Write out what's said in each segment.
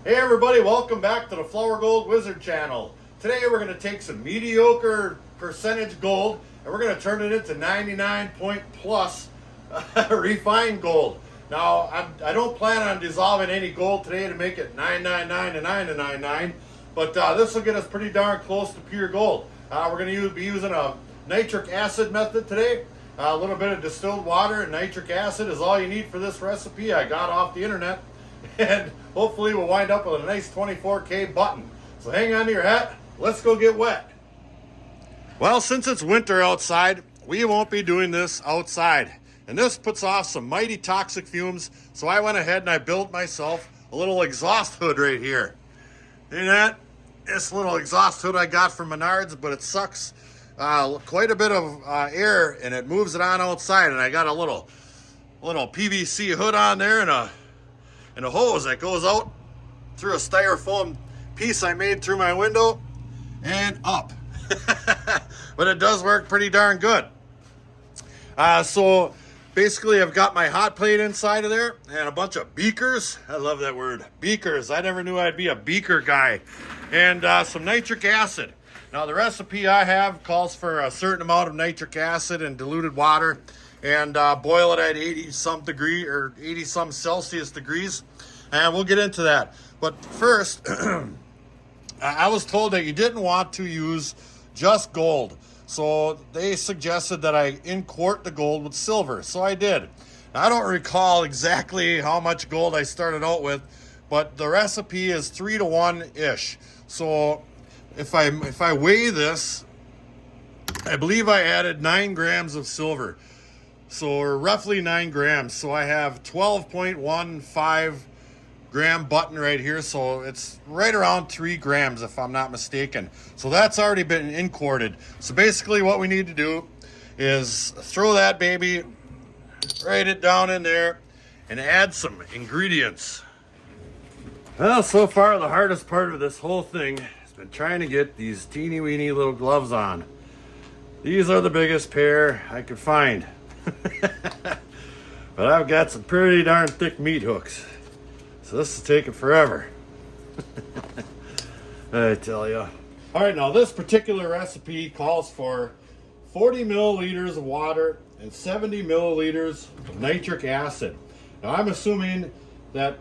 Hey everybody, welcome back to the Flourgoldwizards channel. Today we're going to take some mediocre percentage gold and we're going to turn it into 99 point plus refined gold. Now, I don't plan on dissolving any gold today to make it 999 but this will get us pretty darn close to pure gold. We're going to be using a nitric acid method today. A little bit of distilled water and nitric acid is all you need for this recipe. I got off the internet. And hopefully we'll wind up with a nice 24K button. So hang on to your hat. Let's go get wet. Well, since it's winter outside, we won't be doing this outside. And this puts off some mighty toxic fumes. So I went ahead and I built myself a little exhaust hood right here. See that? This little exhaust hood I got from Menards, but it sucks quite a bit of air and it moves it on outside. And I got a little PVC hood on there and a hose that goes out through a styrofoam piece I made through my window and up. But it does work pretty darn good. So basically I've got my hot plate inside of there and a bunch of beakers. I love that word, beakers. I never knew I'd be a beaker guy. And some nitric acid. Now the recipe I have calls for a certain amount of nitric acid and diluted water and boil it at 80 some degree or 80 some Celsius degrees, and we'll get into that. But first, I was told that you didn't want to use just gold, so they suggested that I in-quart the gold with silver, so I did. Now, I don't recall exactly how much gold I started out with, but the recipe is 3 to 1 ish. So if I weigh this, I believe I added 9 grams of silver. So roughly 9 grams. So I have 12.15 gram button right here. So it's right around 3 grams if I'm not mistaken. So that's already been in-quarted. So basically what we need to do is throw that baby, write it down in there, and add some ingredients. Well, so far the hardest part of this whole thing has been trying to get these teeny weeny little gloves on. These are the biggest pair I could find. But I've got some pretty darn thick meat hooks, so this is taking forever. I tell you. All right, now this particular recipe calls for 40 milliliters of water and 70 milliliters of nitric acid. Now I'm assuming that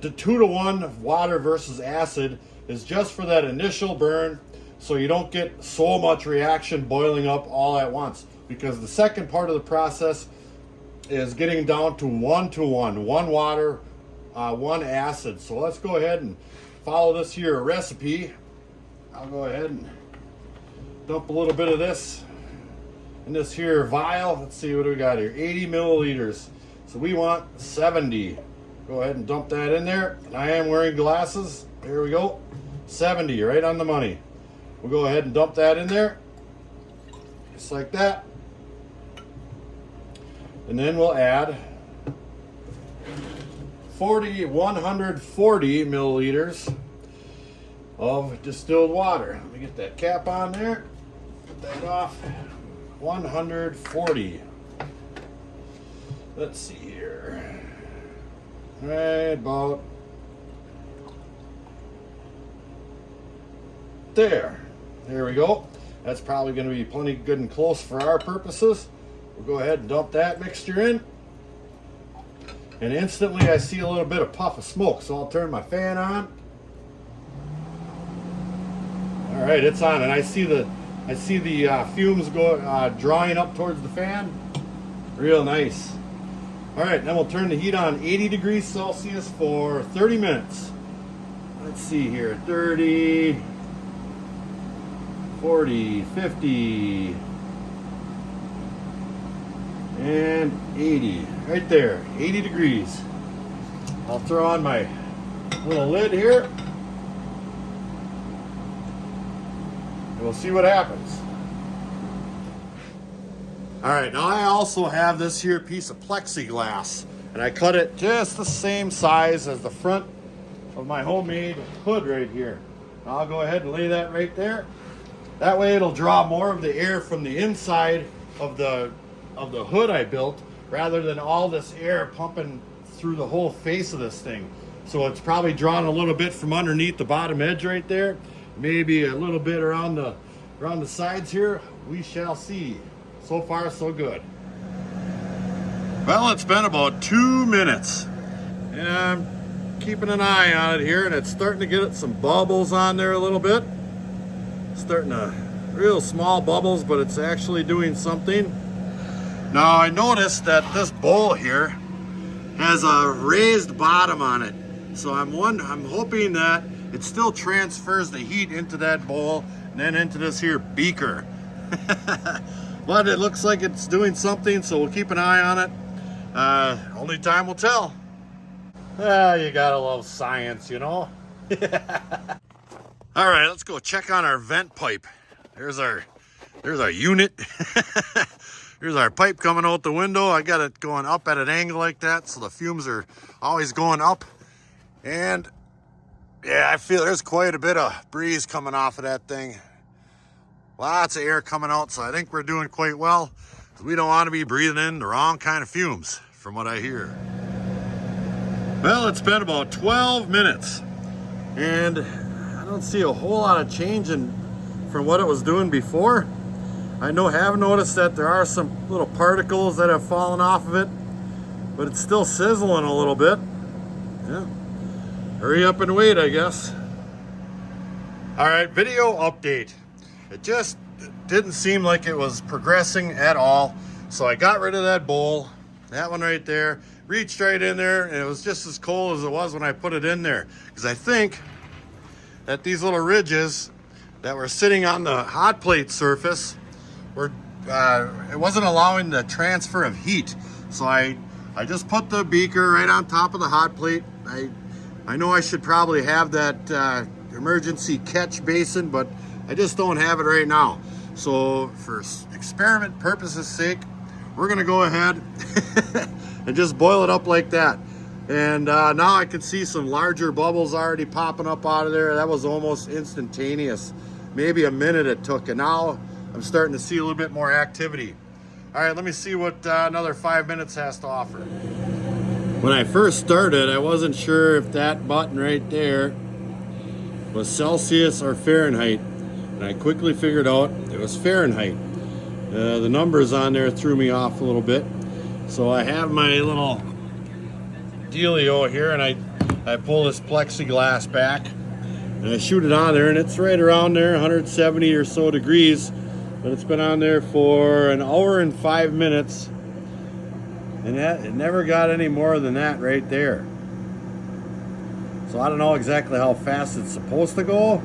2 to 1 water versus acid is just for that initial burn, so you don't get so much reaction boiling up all at once. Because the second part of the process is getting down to 1 to 1 water, 1 acid. So let's go ahead and follow this here recipe. I'll go ahead and dump a little bit of this in this here vial. Let's see what we got here. 80 milliliters. So we want 70. Go ahead and dump that in there. And I am wearing glasses. There we go. 70, right on the money. We'll go ahead and dump that in there. Just like that. And then we'll add 140 milliliters of distilled water. Let me get that cap on there. Put that off. 140. Let's see here. Right about there. There we go. That's probably going to be plenty good and close for our purposes. We'll go ahead and dump that mixture in. And instantly I see a little bit of puff of smoke, so I'll turn my fan on. All right, it's on, and I see the fumes drawing up towards the fan. Real nice. All right, then we'll turn the heat on 80 degrees Celsius for 30 minutes. Let's see here, 30, 40, 50, and 80. Right there, 80 degrees. I'll throw on my little lid here. And we'll see what happens. All right, now I also have this here piece of plexiglass, and I cut it just the same size as the front of my homemade hood right here. I'll go ahead and lay that right there. That way it'll draw more of the air from the inside of the hood I built, rather than all this air pumping through the whole face of this thing. So it's probably drawn a little bit from underneath the bottom edge right there. Maybe a little bit around the sides here. We shall see. So far, so good. Well, it's been about 2 minutes. And I'm keeping an eye on it here, and it's starting to get some bubbles on there a little bit. Starting to real small bubbles, but it's actually doing something. Now I noticed that this bowl here has a raised bottom on it. So I'm hoping that it still transfers the heat into that bowl and then into this here beaker. But it looks like it's doing something, so we'll keep an eye on it. Only time will tell. You gotta love science, you know? All right, let's go check on our vent pipe. There's our unit. Here's our pipe coming out the window. I got it going up at an angle like that, so the fumes are always going up. And yeah, I feel there's quite a bit of breeze coming off of that thing. Lots of air coming out, so I think we're doing quite well. We don't want to be breathing in the wrong kind of fumes, from what I hear. Well, it's been about 12 minutes, and I don't see a whole lot of change from what it was doing before. I have noticed that there are some little particles that have fallen off of it, but it's still sizzling a little bit. Yeah. Hurry up and wait, I guess. All right, video update. It just didn't seem like it was progressing at all. So I got rid of that bowl, that one right there, reached right in there, and it was just as cold as it was when I put it in there. Because I think that these little ridges that were sitting on the hot plate surface were, it wasn't allowing the transfer of heat. So I just put the beaker right on top of the hot plate. I know I should probably have that emergency catch basin, but I just don't have it right now. So for experiment purposes sake, we're gonna go ahead and just boil it up like that. And now I can see some larger bubbles already popping up out of there. That was almost instantaneous. Maybe a minute it took, and now I'm starting to see a little bit more activity. All right, let me see what another 5 minutes has to offer. When I first started, I wasn't sure if that button right there was Celsius or Fahrenheit. And I quickly figured out it was Fahrenheit. The numbers on there threw me off a little bit. So I have my little dealio here, and I pull this plexiglass back and I shoot it on there, and it's right around there, 170 or so degrees. But it's been on there for an hour and 5 minutes, and it never got any more than that right there. So I don't know exactly how fast it's supposed to go.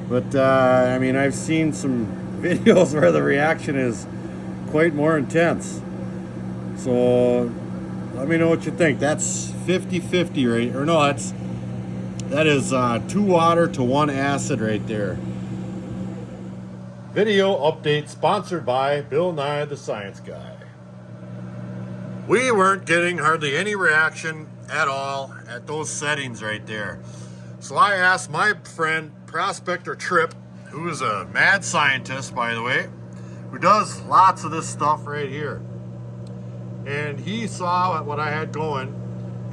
But I mean, I've seen some videos where the reaction is quite more intense. So let me know what you think. That's 50-50, right? Or no, that is 2 water to 1 acid right there. Video update sponsored by Bill Nye the Science Guy. We weren't getting hardly any reaction at all at those settings right there. So I asked my friend Prospector Trip, who is a mad scientist, by the way, who does lots of this stuff right here. And he saw what I had going,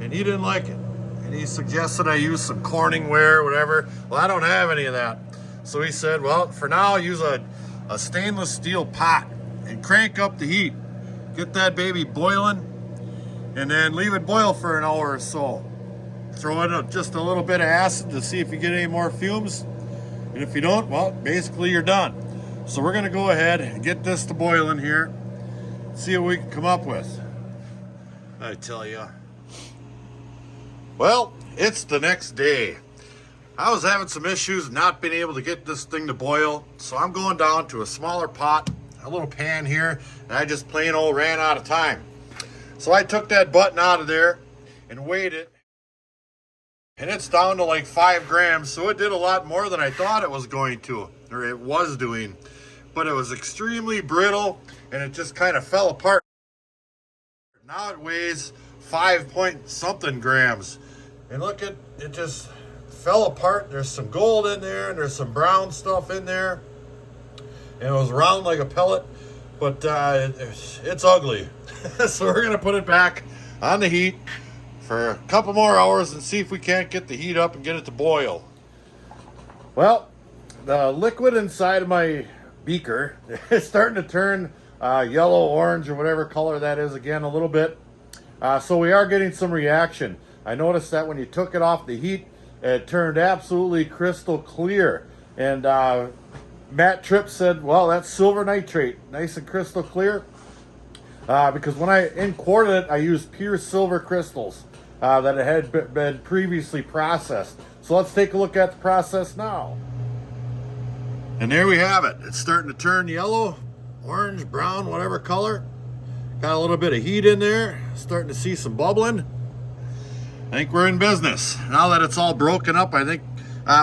and he didn't like it. And he suggested I use some Corning ware or whatever. Well, I don't have any of that. So he said, well, for now, use a stainless steel pot and crank up the heat. Get that baby boiling, and then leave it boil for an hour or so. Throw in just a little bit of acid to see if you get any more fumes. And if you don't, well, basically you're done. So we're gonna go ahead and get this to boil in here, see what we can come up with. I tell you. Well, it's the next day. I was having some issues not being able to get this thing to boil, so I'm going down to a smaller pot, a little pan here, and I just plain old ran out of time. So I took that button out of there and weighed it, and it's down to like 5 grams, so it did a lot more than I thought it was going to, or it was doing. But it was extremely brittle, and it just kind of fell apart. Now it weighs 5 point something grams, and look at it, just fell apart. There's some gold in there, and there's some brown stuff in there, and it was round like a pellet, but it's ugly. So we're gonna put it back on the heat for a couple more hours and see if we can't get the heat up and get it to boil. Well, the liquid inside of my beaker is starting to turn yellow, orange, or whatever color that is again a little bit. So we are getting some reaction. I noticed that when you took it off the heat, it turned absolutely crystal clear. And Matt Tripp said, well, that's silver nitrate, nice and crystal clear. Because when I imported it, I used pure silver crystals that had been previously processed. So let's take a look at the process now. And there we have it. It's starting to turn yellow, orange, brown, whatever color. Got a little bit of heat in there. Starting to see some bubbling. I think we're in business. Now that it's all broken up, I think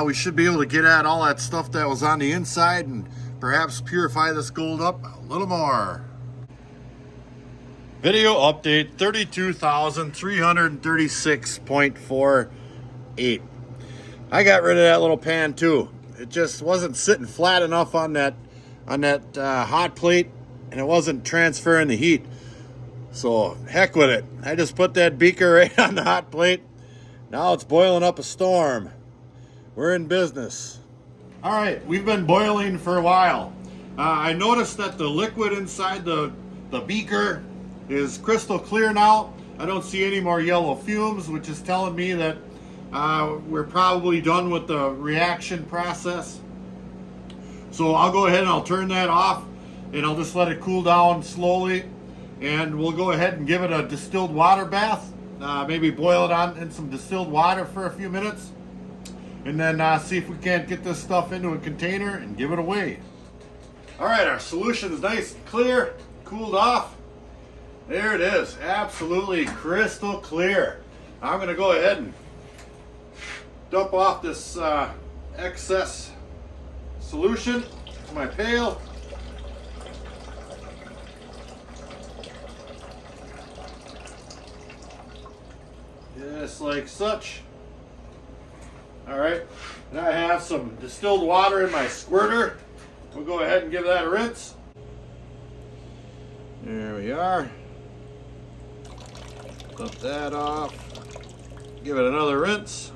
we should be able to get at all that stuff that was on the inside and perhaps purify this gold up a little more. Video update 32,336.48. I got rid of that little pan too. It just wasn't sitting flat enough on that hot plate, and it wasn't transferring the heat. So heck with it. I just put that beaker right on the hot plate. Now it's boiling up a storm. We're in business. All right, we've been boiling for a while. I noticed that the liquid inside the beaker is crystal clear now. I don't see any more yellow fumes, which is telling me that we're probably done with the reaction process. So I'll go ahead and I'll turn that off, and I'll just let it cool down slowly. And we'll go ahead and give it a distilled water bath. Maybe boil it on in some distilled water for a few minutes. And then see if we can't get this stuff into a container and give it away. All right, our solution is nice and clear, cooled off. There it is, absolutely crystal clear. I'm gonna go ahead and dump off this excess solution to my pail. Just like such. All right, and I have some distilled water in my squirter. We'll go ahead and give that a rinse. There we are. Dump that off. Give it another rinse.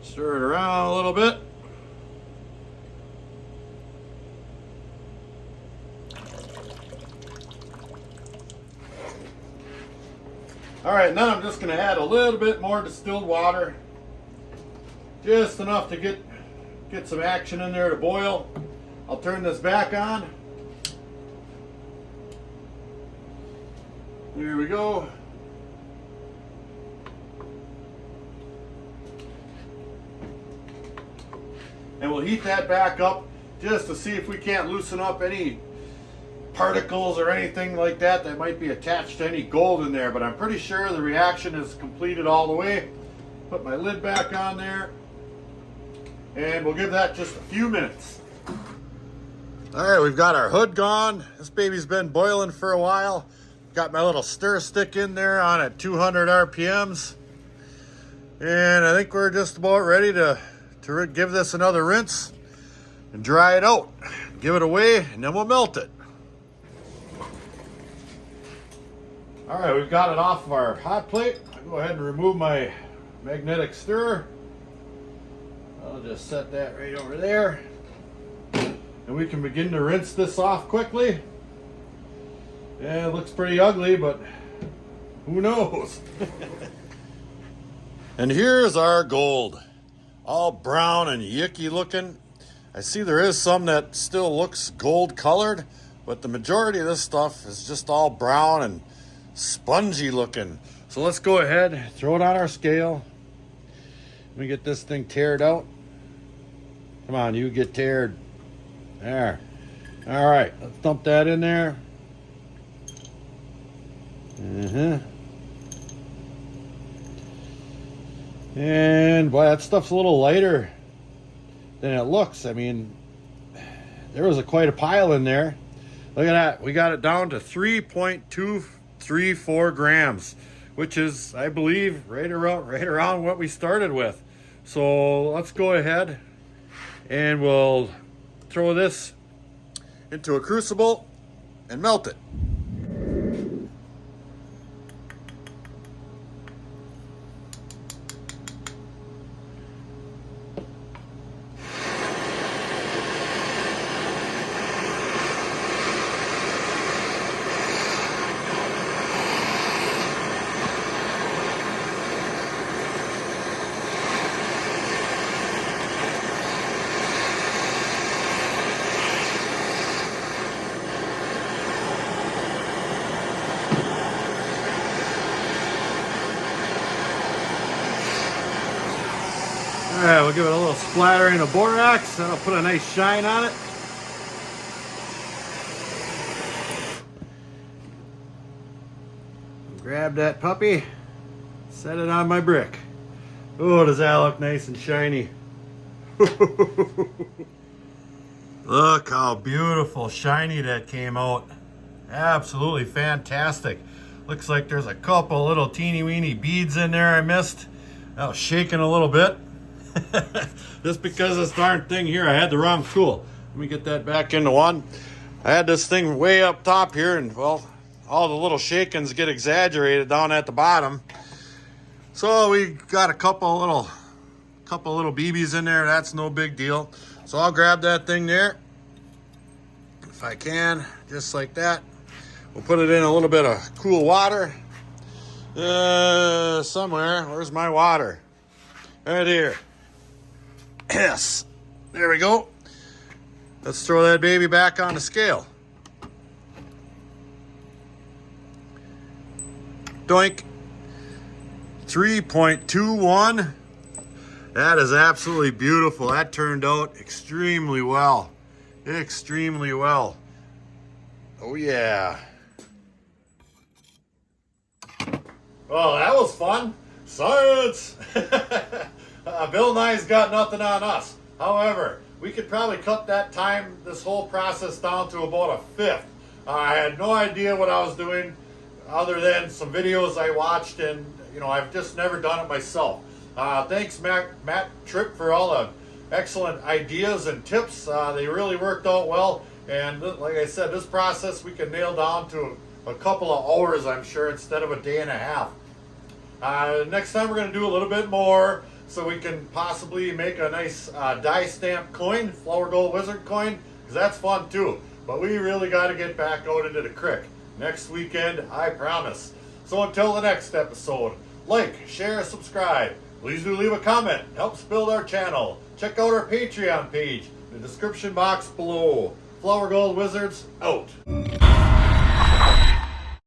Stir it around a little bit. All right, now I'm just going to add a little bit more distilled water, just enough to get some action in there to boil. I'll turn this back on. There we go. And we'll heat that back up just to see if we can't loosen up any particles or anything like that that might be attached to any gold in there, but I'm pretty sure the reaction is completed all the way. Put my lid back on there, and we'll give that just a few minutes. All right, we've got our hood gone. This baby's been boiling for a while. Got my little stir stick in there on at 200 RPMs, and I think we're just about ready to give this another rinse and dry it out. Give it away, and then we'll melt it. All right, we've got it off of our hot plate. I'll go ahead and remove my magnetic stirrer. I'll just set that right over there. And we can begin to rinse this off quickly. Yeah, it looks pretty ugly, but who knows? And here's our gold. All brown and yucky looking. I see there is some that still looks gold colored, but the majority of this stuff is just all brown and spongy looking. So let's go ahead, throw it on our scale. Let me get this thing tared out. Come on, you get tared. There. All right, let's dump that in there. And boy, that stuff's a little lighter than it looks. I mean, there was quite a pile in there. Look at that. We got it down to 3.234 grams, which is, I believe, right around what we started with. So let's go ahead and we'll throw this into a crucible and melt it. Alright, we'll give it a little splattering of borax. That'll put a nice shine on it. Grab that puppy, set it on my brick. Oh, does that look nice and shiny? Look how beautiful shiny that came out. Absolutely fantastic. Looks like there's a couple little teeny weeny beads in there I missed. I was shaking a little bit. Just because this darn thing here, I had the wrong tool. Let me get that back into one. I had this thing way up top here, and well, all the little shakings get exaggerated down at the bottom. So we got a couple little BBs in there. That's no big deal. So I'll grab that thing there, if I can, just like that. We'll put it in a little bit of cool water. Somewhere. Where's my water? Right here. Yes. There we go. Let's throw that baby back on the scale. Doink. 3.21. That is absolutely beautiful. That turned out extremely well. Extremely well. Oh yeah. Oh, that was fun. Science! Bill Nye's got nothing on us. However, we could probably cut that time, this whole process, down to about a fifth. I had no idea what I was doing other than some videos I watched, and you know, I've just never done it myself. Thanks Matt Tripp for all the excellent ideas and tips. They really worked out well, and like I said, this process we can nail down to a couple of hours, I'm sure, instead of a day and a half. Next time we're going to do a little bit more, so we can possibly make a nice die stamp coin, Flourgoldwizard coin, because that's fun too. But we really got to get back out into the creek next weekend, I promise. So until the next episode, like, share, subscribe. Please do leave a comment. Helps build our channel. Check out our Patreon page in the description box below. Flourgoldwizards out.